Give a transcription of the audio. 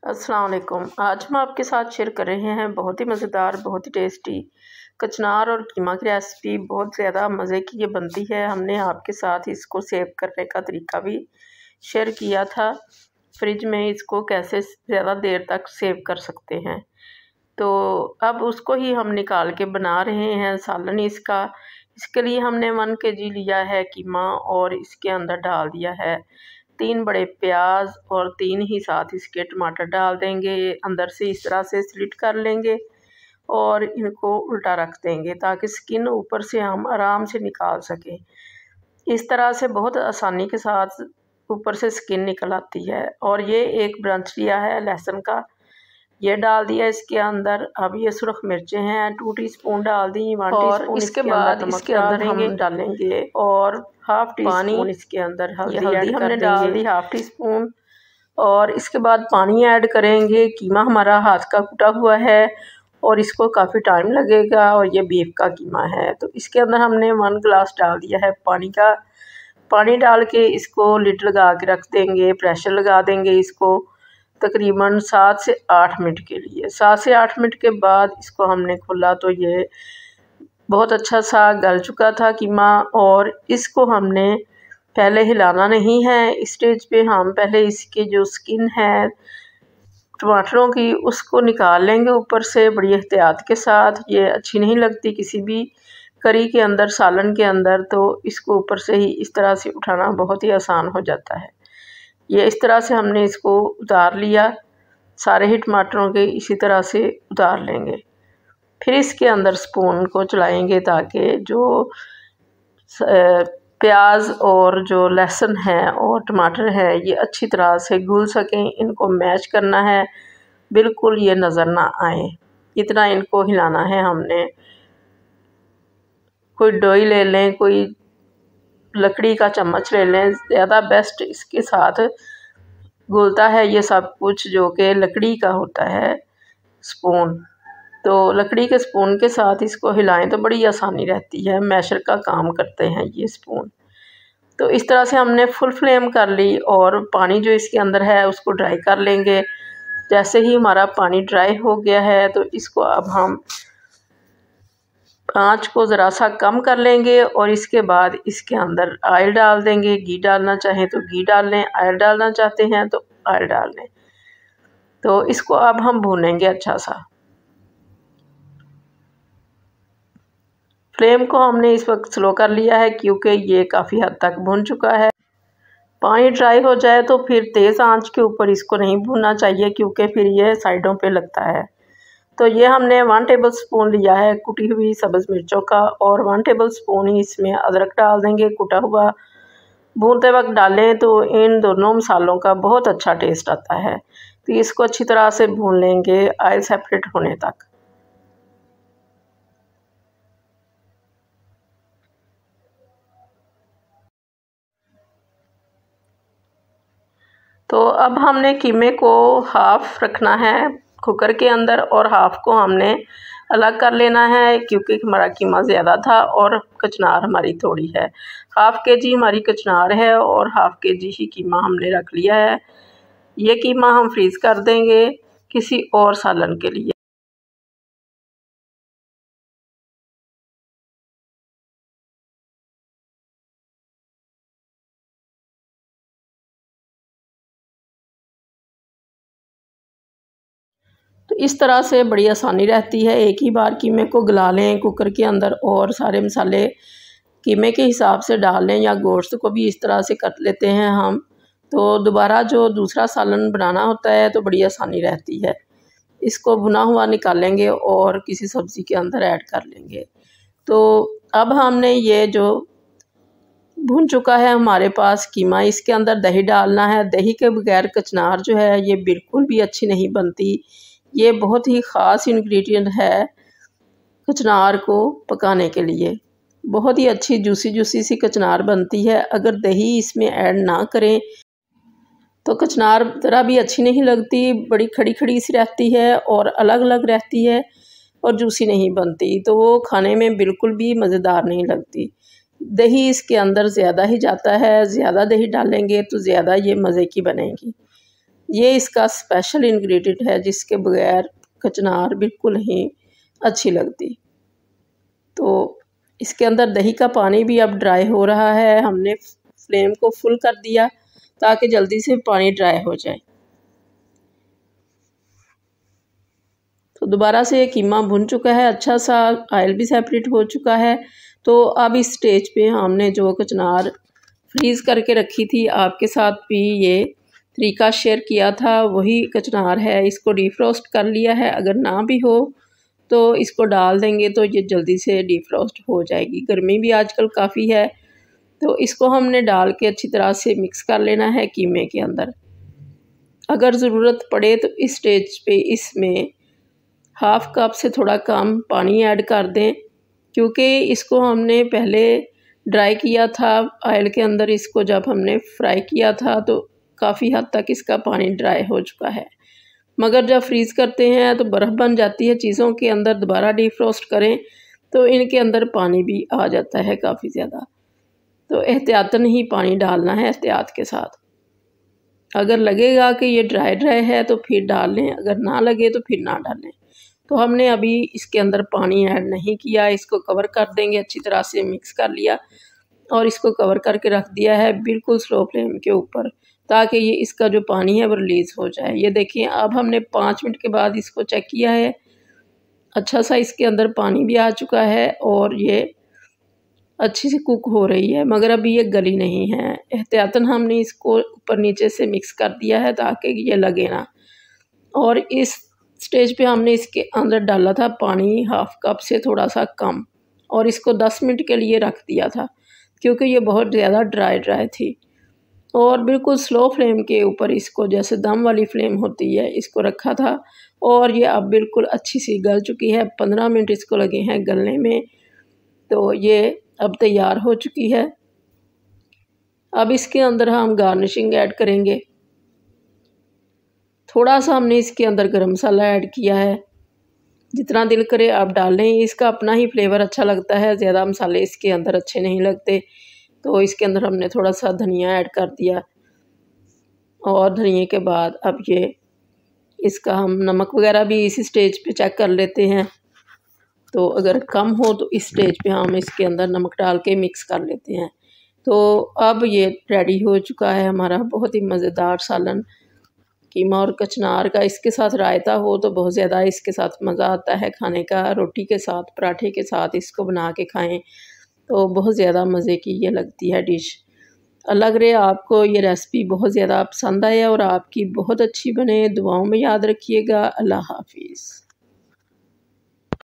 अस्सलाम वालेकुम। आज हम आपके साथ शेयर कर रहे हैं बहुत ही मज़ेदार, बहुत ही टेस्टी कचनार और कीमा की रेसिपी। बहुत ज़्यादा मज़े की ये बनती है। हमने आपके साथ इसको सेव करने का तरीका भी शेयर किया था, फ्रिज में इसको कैसे ज़्यादा देर तक सेव कर सकते हैं। तो अब उसको ही हम निकाल के बना रहे हैं सालन इसका। इसके लिए हमने 1 kg लिया है कीमा और इसके अंदर डाल दिया है 3 बड़े प्याज और 3 ही साथ इसके टमाटर डाल देंगे। अंदर से इस तरह से स्लिट कर लेंगे और इनको उल्टा रख देंगे ताकि स्किन ऊपर से हम आराम से निकाल सकें। इस तरह से बहुत आसानी के साथ ऊपर से स्किन निकल आती है। और ये एक ब्रांच लिया है लहसुन का, ये डाल दिया इसके अंदर। अब ये सुरख मिर्चें हैं 2 टीस्पून डाल दी, 1 टीस्पून इसके बाद इसके अंदर हम डालेंगे और हाफ टीस्पून इसके अंदर हल्दी हमने डाल दी, हाफ टीस्पून। और इसके बाद पानी ऐड करेंगे। कीमा हमारा हाथ का कुटा हुआ है और इसको काफ़ी टाइम लगेगा और ये बीफ का कीमा है। तो इसके अंदर हमने 1 गिलास डाल दिया है पानी का। पानी डाल के इसको लिड लगा के रख देंगे, प्रेशर लगा देंगे इसको तकरीबन 7 से 8 मिनट के लिए। 7 से 8 मिनट के बाद इसको हमने खोला तो ये बहुत अच्छा सा गल चुका था कीमा। और इसको हमने पहले हिलाना नहीं है। इस स्टेज पे हम पहले इसकी जो स्किन है टमाटरों की उसको निकाल लेंगे ऊपर से बड़ी एहतियात के साथ। ये अच्छी नहीं लगती किसी भी करी के अंदर, सालन के अंदर। तो इसको ऊपर से ही इस तरह से उठाना बहुत ही आसान हो जाता है। ये इस तरह से हमने इसको उतार लिया, सारे ही टमाटरों के इसी तरह से उतार लेंगे। फिर इसके अंदर स्पून को चलाएंगे ताकि जो प्याज और जो लहसुन है और टमाटर है ये अच्छी तरह से घुल सकें। इनको मैश करना है, बिल्कुल ये नज़र ना आए, इतना इनको हिलाना है हमने। कोई डोई ले लें, कोई लकड़ी का चम्मच ले लें, ज़्यादा बेस्ट इसके साथ घुलता है ये सब कुछ जो कि लकड़ी का होता है स्पून। तो लकड़ी के स्पून के साथ इसको हिलाएं तो बड़ी आसानी रहती है, मैशर का काम करते हैं ये स्पून। तो इस तरह से हमने फुल फ्लेम कर ली और पानी जो इसके अंदर है उसको ड्राई कर लेंगे। जैसे ही हमारा पानी ड्राई हो गया है तो इसको अब हम आँच को ज़रा सा कम कर लेंगे और इसके बाद इसके अंदर ऑयल डाल देंगे। घी डालना चाहें तो घी डाल लें, ऑयल डालना चाहते हैं तो ऑयल डाल लें। तो इसको अब हम भूनेंगे अच्छा सा। फ्लेम को हमने इस वक्त स्लो कर लिया है क्योंकि ये काफ़ी हद तक भुन चुका है। पानी ड्राई हो जाए तो फिर तेज़ आंच के ऊपर इसको नहीं भूनना चाहिए क्योंकि फिर ये साइडों पे लगता है। तो ये हमने 1 टेबल स्पून लिया है कुटी हुई सब्ज़ मिर्चों का और 1 टेबल स्पून ही इसमें अदरक डाल देंगे कुटा हुआ। भूनते वक्त डालें तो इन दोनों मसालों का बहुत अच्छा टेस्ट आता है। तो इसको अच्छी तरह से भून लेंगे ऑयल सेपरेट होने तक। तो अब हमने कीमे को हाफ़ रखना है कुकर के अंदर और हाफ़ को हमने अलग कर लेना है क्योंकि हमारा कीमा ज़्यादा था और कचनार हमारी थोड़ी है। हाफ़ kg हमारी कचनार है और हाफ़ kg ही कीमा हमने रख लिया है। ये कीमा हम फ्रीज़ कर देंगे किसी और सालन के लिए। तो इस तरह से बड़ी आसानी रहती है, एक ही बार कीमे को गला लें कुकर के अंदर और सारे मसाले कीमे के हिसाब से डाल लें या गोश्त को भी इस तरह से कर लेते हैं हम। तो दोबारा जो दूसरा सालन बनाना होता है तो बड़ी आसानी रहती है। इसको भुना हुआ निकालेंगे और किसी सब्ज़ी के अंदर ऐड कर लेंगे। तो अब हमने ये जो भुन चुका है हमारे पास कीमा, इसके अंदर दही डालना है। दही के बगैर कचनार जो है ये बिल्कुल भी अच्छी नहीं बनती। ये बहुत ही ख़ास इंग्रेडिएंट है कचनार को पकाने के लिए। बहुत ही अच्छी जूसी जूसी सी कचनार बनती है। अगर दही इसमें ऐड ना करें तो कचनार ज़रा भी अच्छी नहीं लगती, बड़ी खड़ी खड़ी सी रहती है और अलग अलग रहती है और जूसी नहीं बनती। तो वो खाने में बिल्कुल भी मज़ेदार नहीं लगती। दही इसके अंदर ज़्यादा ही जाता है, ज़्यादा दही डालेंगे तो ज़्यादा ये मज़े की बनेगी। ये इसका स्पेशल इंग्रेडिएंट है जिसके बगैर कचनार बिल्कुल ही अच्छी लगती। तो इसके अंदर दही का पानी भी अब ड्राई हो रहा है। हमने फ्लेम को फुल कर दिया ताकि जल्दी से पानी ड्राई हो जाए। तो दोबारा से कीमा भुन चुका है, अच्छा सा ऑयल भी सेपरेट हो चुका है। तो अब इस स्टेज पे हमने जो कचनार फ्रीज़ करके रखी थी, आपके साथ भी ये तरीका शेयर किया था, वही कचनार है। इसको डीफ्रोस्ट कर लिया है। अगर ना भी हो तो इसको डाल देंगे तो ये जल्दी से डीफ्रोस्ट हो जाएगी। गर्मी भी आजकल काफ़ी है, तो इसको हमने डाल के अच्छी तरह से मिक्स कर लेना है कीमे के अंदर। अगर ज़रूरत पड़े तो इस स्टेज पे इसमें हाफ़ कप से थोड़ा कम पानी ऐड कर दें, क्योंकि इसको हमने पहले ड्राई किया था ऑयल के अंदर। इसको जब हमने फ्राई किया था तो काफ़ी हद तक इसका पानी ड्राई हो चुका है, मगर जब फ्रीज़ करते हैं तो बर्फ़ बन जाती है चीज़ों के अंदर। दोबारा डीफ्रोस्ट करें तो इनके अंदर पानी भी आ जाता है काफ़ी ज़्यादा। तो एहतियातन ही पानी डालना है, एहतियात के साथ। अगर लगेगा कि ये ड्राई है तो फिर डाल लें, अगर ना लगे तो फिर ना डालें। तो हमने अभी इसके अंदर पानी ऐड नहीं किया, इसको कवर कर देंगे। अच्छी तरह से मिक्स कर लिया और इसको कवर करके रख दिया है बिल्कुल स्लो फ्लेम के ऊपर, ताकि ये इसका जो पानी है वो रिलीज़ हो जाए। ये देखिए, अब हमने 5 मिनट के बाद इसको चेक किया है, अच्छा सा इसके अंदर पानी भी आ चुका है और ये अच्छी से कुक हो रही है, मगर अभी ये गली नहीं है। एहतियातन हमने इसको ऊपर नीचे से मिक्स कर दिया है ताकि ये लगे ना। और इस स्टेज पे हमने इसके अंदर डाला था पानी हाफ़ कप से थोड़ा सा कम, और इसको 10 मिनट के लिए रख दिया था क्योंकि ये बहुत ज़्यादा ड्राई थी। और बिल्कुल स्लो फ्लेम के ऊपर इसको, जैसे दम वाली फ्लेम होती है, इसको रखा था। और ये अब बिल्कुल अच्छी सी गल चुकी है। 15 मिनट इसको लगे हैं गलने में। तो ये अब तैयार हो चुकी है। अब इसके अंदर हम गार्निशिंग ऐड करेंगे। थोड़ा सा हमने इसके अंदर गरम मसाला ऐड किया है, जितना दिल करे आप डाल लें। इसका अपना ही फ्लेवर अच्छा लगता है, ज़्यादा मसाले इसके अंदर अच्छे नहीं लगते। तो इसके अंदर हमने थोड़ा सा धनिया ऐड कर दिया, और धनिए के बाद अब ये इसका हम नमक वगैरह भी इसी स्टेज पे चेक कर लेते हैं। तो अगर कम हो तो इस स्टेज पे हम इसके अंदर नमक डाल के मिक्स कर लेते हैं। तो अब ये रेडी हो चुका है हमारा बहुत ही मज़ेदार सालन कीमा और कचनार का। इसके साथ रायता हो तो बहुत ज़्यादा इसके साथ मज़ा आता है खाने का। रोटी के साथ, पराठे के साथ इसको बना के खाएं तो बहुत ज़्यादा मज़े की ये लगती है डिश। लग रहे आपको ये रेसिपी बहुत ज़्यादा पसंद आए और आपकी बहुत अच्छी बने। दुआओं में याद रखिएगा। अल्लाह हाफिज़।